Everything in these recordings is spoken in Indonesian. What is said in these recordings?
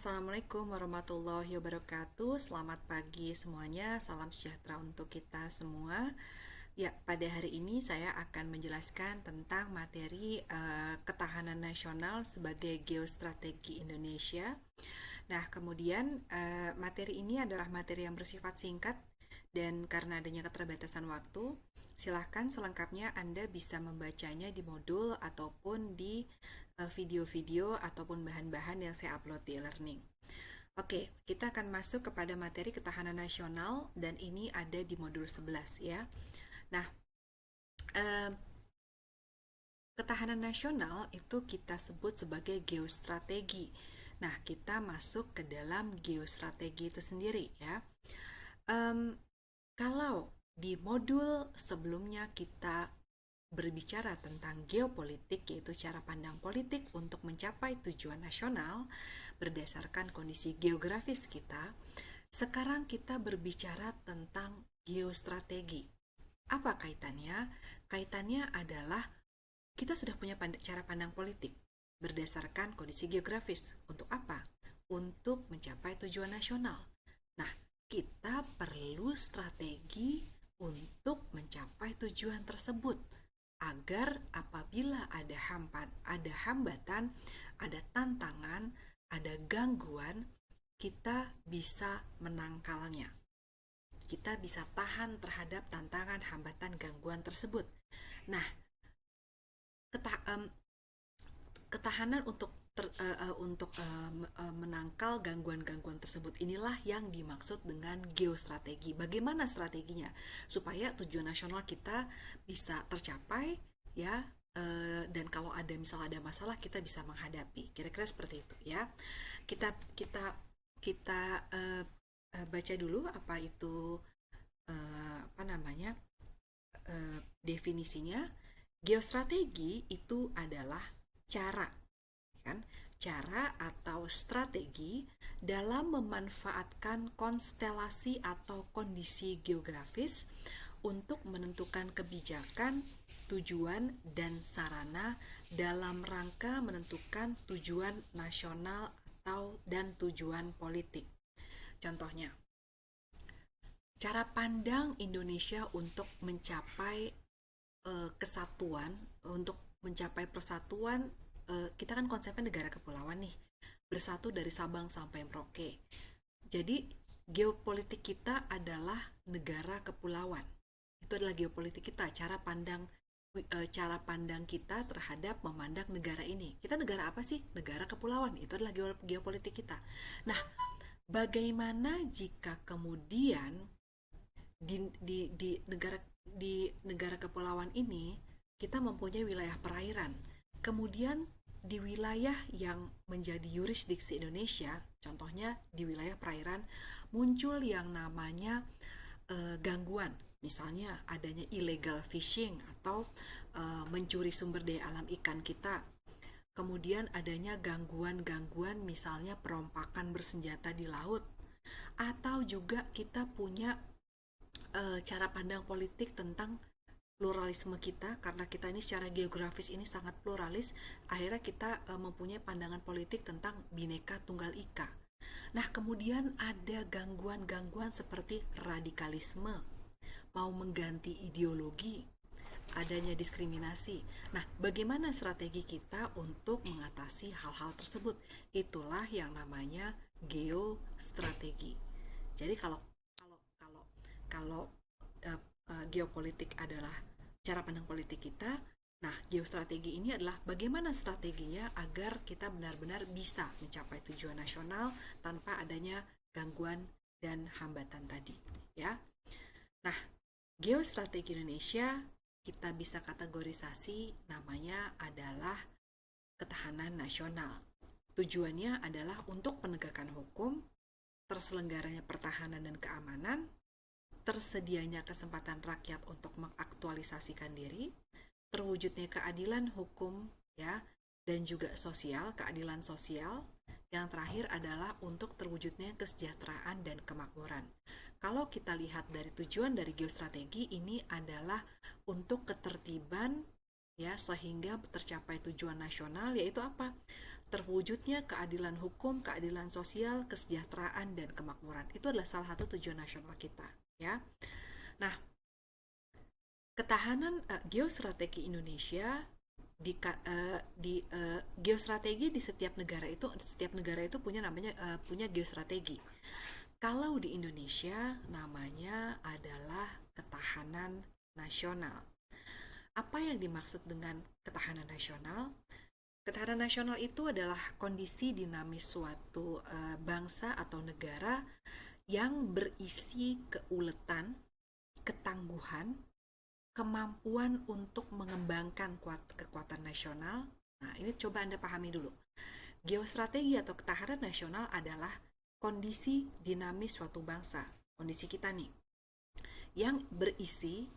Assalamualaikum warahmatullahi wabarakatuh. Selamat pagi semuanya. Salam sejahtera untuk kita semua. Ya, pada hari ini saya akan menjelaskan tentang materi ketahanan nasional sebagai geostrategi Indonesia. Nah, kemudian materi ini adalah materi yang bersifat singkat dan karena adanya keterbatasan waktu, silahkan selengkapnya Anda bisa membacanya di modul ataupun di video-video ataupun bahan-bahan yang saya upload di e-learning. Oke, kita akan masuk kepada materi ketahanan nasional dan ini ada di modul 11 ya. Nah, eh, ketahanan nasional itu kita sebut sebagai geostrategi. Nah, kita masuk ke dalam geostrategi itu sendiri ya. Em, Kalau di modul sebelumnya kita berbicara tentang geopolitik, yaitu cara pandang politik untuk mencapai tujuan nasional berdasarkan kondisi geografis kita, sekarang kita berbicara tentang geostrategi. Apa kaitannya? Kaitannya adalah kita sudah punya cara pandang politik berdasarkan kondisi geografis. Untuk apa? Untuk mencapai tujuan nasional. Nah, kita perlu strategi untuk mencapai tujuan tersebut agar apabila ada hambatan, ada tantangan, ada gangguan, kita bisa menangkalnya. Kita bisa tahan terhadap tantangan, hambatan, gangguan tersebut. Nah, ketahanan untuk menangkal gangguan-gangguan tersebut inilah yang dimaksud dengan geostrategi. Bagaimana strateginya supaya tujuan nasional kita bisa tercapai ya, dan kalau ada masalah kita bisa menghadapi. Kira-kira seperti itu ya. Kita baca dulu apa itu apa namanya definisinya. Geostrategi itu adalah cara, kan? Cara atau strategi dalam memanfaatkan konstelasi atau kondisi geografis untuk menentukan kebijakan, tujuan, dan sarana dalam rangka menentukan tujuan nasional dan tujuan politik. Contohnya, cara pandang Indonesia untuk mencapai kesatuan, untuk mencapai persatuan. Kita kan konsepnya negara kepulauan nih, bersatu dari Sabang sampai Merauke. Jadi geopolitik kita adalah negara kepulauan. Itu adalah geopolitik kita, cara pandang kita terhadap memandang negara ini. Kita negara apa sih? Negara kepulauan. Itu adalah geopolitik kita. Nah, bagaimana jika kemudian di negara kepulauan ini kita mempunyai wilayah perairan. Kemudian di wilayah yang menjadi yurisdiksi Indonesia, contohnya di wilayah perairan, muncul yang namanya gangguan. Misalnya adanya illegal fishing atau mencuri sumber daya alam ikan kita. Kemudian adanya gangguan-gangguan misalnya perompakan bersenjata di laut. Atau juga kita punya cara pandang politik tentang pluralisme kita, karena kita ini secara geografis ini sangat pluralis. Akhirnya kita mempunyai pandangan politik tentang Bhinneka Tunggal Ika. Nah, kemudian ada gangguan-gangguan seperti radikalisme, mau mengganti ideologi, adanya diskriminasi. Nah, bagaimana strategi kita untuk mengatasi hal-hal tersebut? Itulah yang namanya geostrategi. Jadi kalau geopolitik adalah cara pandang politik kita, nah geostrategi ini adalah bagaimana strateginya agar kita benar-benar bisa mencapai tujuan nasional tanpa adanya gangguan dan hambatan tadi ya. Nah, geostrategi Indonesia kita bisa kategorisasi namanya adalah ketahanan nasional. Tujuannya adalah untuk penegakan hukum, terselenggaranya pertahanan dan keamanan, tersedianya kesempatan rakyat untuk mengaktualisasikan diri, terwujudnya keadilan hukum ya, dan juga sosial, keadilan sosial. Yang terakhir adalah untuk terwujudnya kesejahteraan dan kemakmuran. Kalau kita lihat dari tujuan dari geostrategi ini adalah untuk ketertiban ya, sehingga tercapai tujuan nasional, yaitu apa? terwujudnya keadilan hukum, keadilan sosial, kesejahteraan, dan kemakmuran. Itu adalah salah satu tujuan nasional kita, ya. Nah, ketahanan geostrategi Indonesia geostrategi di setiap negara itu punya geostrategi. Kalau di Indonesia namanya adalah ketahanan nasional. Apa yang dimaksud dengan ketahanan nasional? Ketahanan nasional itu adalah kondisi dinamis suatu bangsa atau negara yang berisi keuletan, ketangguhan, kemampuan untuk mengembangkan kekuatan nasional. Nah, ini coba Anda pahami dulu. Geostrategi atau ketahanan nasional adalah kondisi dinamis suatu bangsa, kondisi kita nih, yang berisi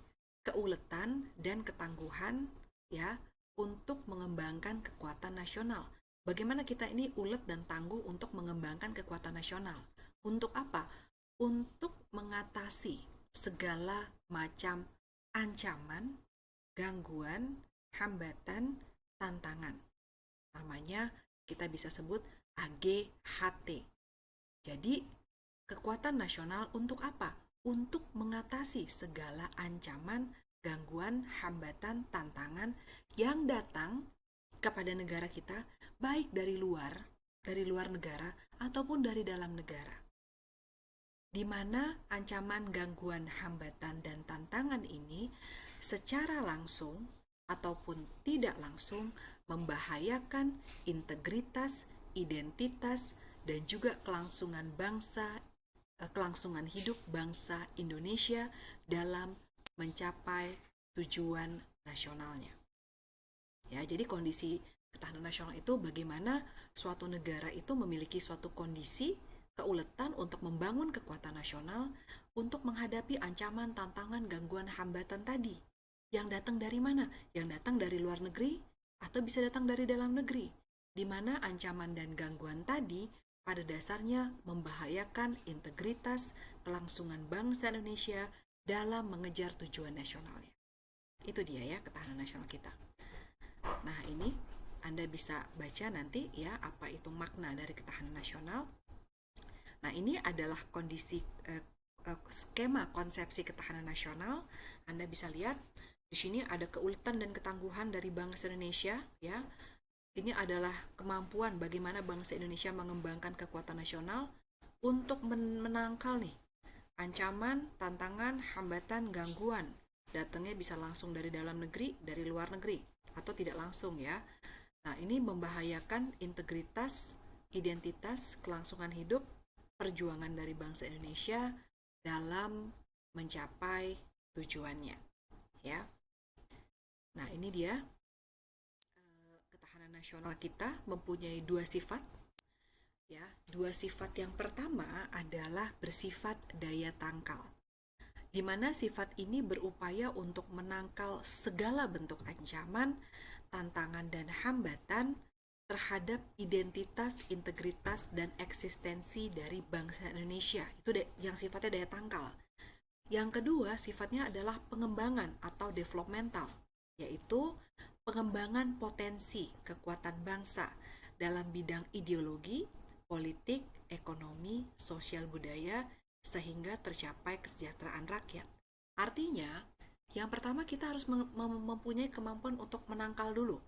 keuletan dan ketangguhan, ya, untuk mengembangkan kekuatan nasional. Bagaimana kita ini ulet dan tangguh untuk mengembangkan kekuatan nasional? Untuk apa? Untuk mengatasi segala macam ancaman, gangguan, hambatan, tantangan. Namanya kita bisa sebut AGHT. Jadi, kekuatan nasional untuk apa? Untuk mengatasi segala ancaman, gangguan, hambatan, tantangan yang datang kepada negara kita, baik dari luar negara, ataupun dari dalam negara. Di mana ancaman, gangguan, hambatan, dan tantangan ini secara langsung ataupun tidak langsung membahayakan integritas, identitas, dan juga kelangsungan hidup bangsa Indonesia dalam mencapai tujuan nasionalnya. Ya, jadi kondisi ketahanan nasional itu bagaimana suatu negara itu memiliki suatu kondisi keuletan untuk membangun kekuatan nasional untuk menghadapi ancaman, tantangan, gangguan, hambatan tadi. Yang datang dari mana? Yang datang dari luar negeri atau bisa datang dari dalam negeri. Di mana ancaman dan gangguan tadi pada dasarnya membahayakan integritas, kelangsungan bangsa Indonesia dalam mengejar tujuan nasionalnya. Itu dia ya ketahanan nasional kita. Nah, ini Anda bisa baca nanti ya apa itu makna dari ketahanan nasional. Nah, ini adalah kondisi skema konsepsi ketahanan nasional. Anda bisa lihat di sini ada keuletan dan ketangguhan dari bangsa Indonesia, ya. Ini adalah kemampuan bagaimana bangsa Indonesia mengembangkan kekuatan nasional untuk menangkal nih ancaman, tantangan, hambatan, gangguan. Datangnya bisa langsung dari dalam negeri, dari luar negeri, atau tidak langsung ya. Nah, ini membahayakan integritas, identitas, kelangsungan hidup, perjuangan dari bangsa Indonesia dalam mencapai tujuannya, ya. Nah, ini dia ketahanan nasional kita mempunyai dua sifat, ya. Dua sifat yang pertama adalah bersifat daya tangkal, di mana sifat ini berupaya untuk menangkal segala bentuk ancaman, tantangan, dan hambatan terhadap identitas, integritas, dan eksistensi dari bangsa Indonesia. Itu yang sifatnya daya tangkal. Yang kedua, sifatnya adalah pengembangan atau developmental, yaitu pengembangan potensi kekuatan bangsa dalam bidang ideologi, politik, ekonomi, sosial budaya, sehingga tercapai kesejahteraan rakyat. Artinya, yang pertama kita harus mempunyai kemampuan untuk menangkal dulu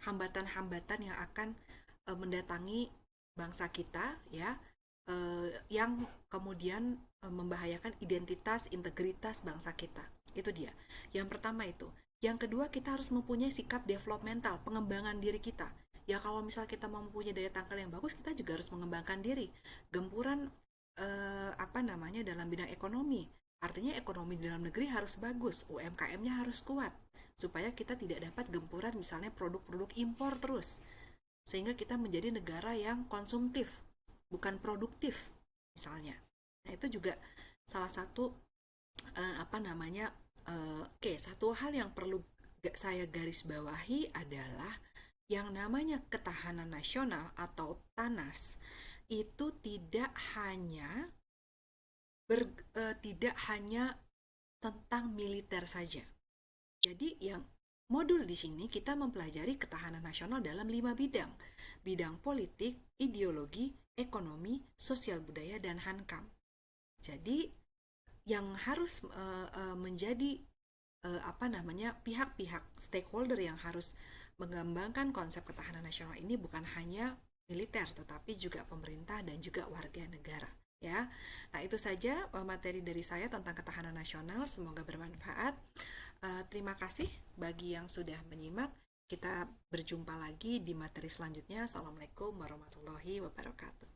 hambatan-hambatan yang akan mendatangi bangsa kita, ya, yang kemudian membahayakan identitas, integritas bangsa kita. Itu dia. Yang pertama itu. Yang kedua, kita harus mempunyai sikap developmental, pengembangan diri kita. Ya, kalau misal kita mempunyai daya tangkal yang bagus, kita juga harus mengembangkan diri. Gempuran dalam bidang ekonomi. Artinya ekonomi di dalam negeri harus bagus, UMKM-nya harus kuat, supaya kita tidak dapat gempuran misalnya produk-produk impor terus. Sehingga kita menjadi negara yang konsumtif, bukan produktif misalnya. Nah, itu juga salah satu satu hal yang perlu saya garis bawahi adalah yang namanya ketahanan nasional atau TANAS itu tidak hanya tentang militer saja. Jadi yang modul di sini kita mempelajari ketahanan nasional dalam 5 bidang. Bidang politik, ideologi, ekonomi, sosial budaya, dan hankam. Jadi yang harus menjadi pihak-pihak stakeholder yang harus mengembangkan konsep ketahanan nasional ini bukan hanya militer tetapi juga pemerintah dan juga warga negara ya. Nah, itu saja materi dari saya tentang ketahanan nasional, semoga bermanfaat. Terima kasih bagi yang sudah menyimak. Kita berjumpa lagi di materi selanjutnya. Assalamualaikum warahmatullahi wabarakatuh.